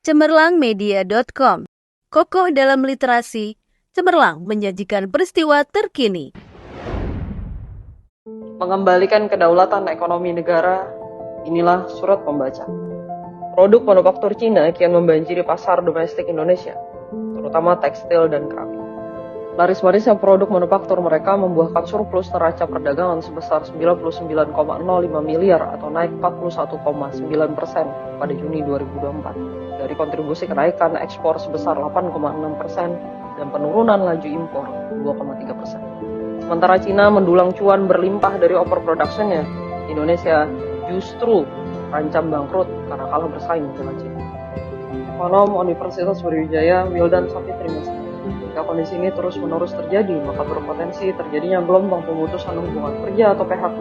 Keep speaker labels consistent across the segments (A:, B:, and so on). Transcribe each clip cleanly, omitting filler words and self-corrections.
A: cemerlangmedia.com. Kokoh dalam literasi, Cemerlang menyajikan peristiwa terkini.
B: Mengembalikan kedaulatan ekonomi negara, inilah surat pembaca. Produk manufaktur Cina kian membanjiri pasar domestik Indonesia, terutama tekstil dan keramik. Laris-manisnya produk manufaktur mereka membuahkan surplus neraca perdagangan sebesar 99,05 miliar atau naik 41,9% pada Juni 2024 dari kontribusi kenaikan ekspor sebesar 8,6% dan penurunan laju impor 2,3%. Sementara Cina mendulang cuan berlimpah dari overproduction-nya, Indonesia justru terancam bangkrut karena kalah bersaing dengan Cina. Ekonom Universitas Brawijaya Wildan Sapitri mengatakan, jika kondisi ini terus-menerus terjadi, maka berpotensi terjadinya gelombang pemutusan hubungan kerja atau PHK,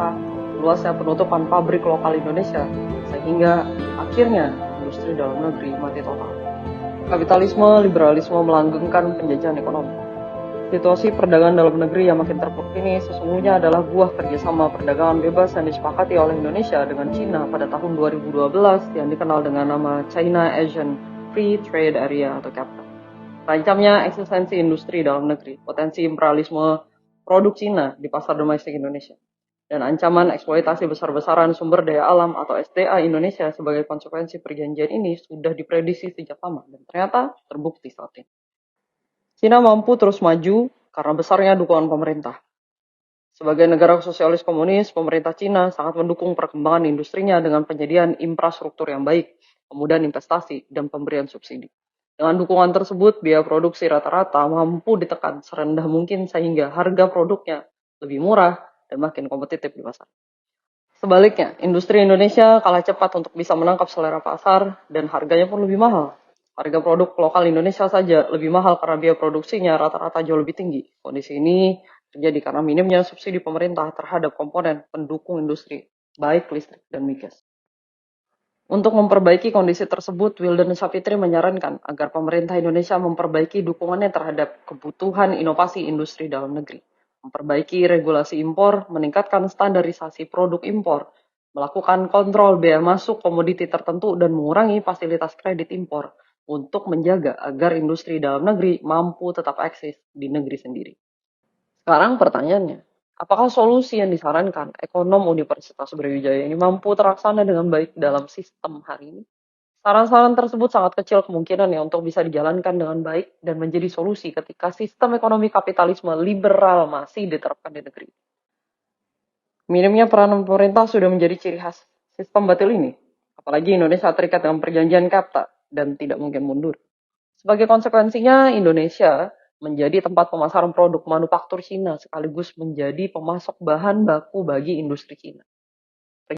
B: luasnya penutupan pabrik lokal Indonesia, sehingga akhirnya industri dalam negeri mati total. Kapitalisme, liberalisme melanggengkan penjajahan ekonomi. Situasi perdagangan dalam negeri yang makin terpuruk ini sesungguhnya adalah buah kerjasama perdagangan bebas yang disepakati oleh Indonesia dengan Cina pada tahun 2012 yang dikenal dengan nama China Asian Free Trade Area atau CAFTA. Terancamnya eksistensi industri dalam negeri, potensi imperialisme produk Cina di pasar domestik Indonesia, dan ancaman eksploitasi besar-besaran sumber daya alam atau SDA Indonesia sebagai konsekuensi perjanjian ini sudah diprediksi sejak lama dan ternyata terbukti saat ini. Cina mampu terus maju karena besarnya dukungan pemerintah. Sebagai negara sosialis komunis, pemerintah Cina sangat mendukung perkembangan industrinya dengan penyediaan infrastruktur yang baik, kemudahan investasi, dan pemberian subsidi. Dengan dukungan tersebut, biaya produksi rata-rata mampu ditekan serendah mungkin sehingga harga produknya lebih murah dan makin kompetitif di pasar. Sebaliknya, industri Indonesia kalah cepat untuk bisa menangkap selera pasar dan harganya pun lebih mahal. Harga produk lokal Indonesia saja lebih mahal karena biaya produksinya rata-rata jauh lebih tinggi. Kondisi ini terjadi karena minimnya subsidi pemerintah terhadap komponen pendukung industri, baik listrik dan migas. Untuk memperbaiki kondisi tersebut, Wildan Sapitri menyarankan agar pemerintah Indonesia memperbaiki dukungannya terhadap kebutuhan inovasi industri dalam negeri, memperbaiki regulasi impor, meningkatkan standarisasi produk impor, melakukan kontrol bea masuk komoditi tertentu, dan mengurangi fasilitas kredit impor untuk menjaga agar industri dalam negeri mampu tetap eksis di negeri sendiri. Sekarang pertanyaannya, apakah solusi yang disarankan ekonom Universitas Brawijaya ini mampu terlaksana dengan baik dalam sistem hari ini? Saran-saran tersebut sangat kecil kemungkinan ya untuk bisa dijalankan dengan baik dan menjadi solusi ketika sistem ekonomi kapitalisme liberal masih diterapkan di negeri. Minimnya peran pemerintah sudah menjadi ciri khas sistem batil ini, apalagi Indonesia terikat dengan perjanjian CAFTA dan tidak mungkin mundur. Sebagai konsekuensinya, Indonesia menjadi tempat pemasaran produk manufaktur Cina sekaligus menjadi pemasok bahan baku bagi industri Cina.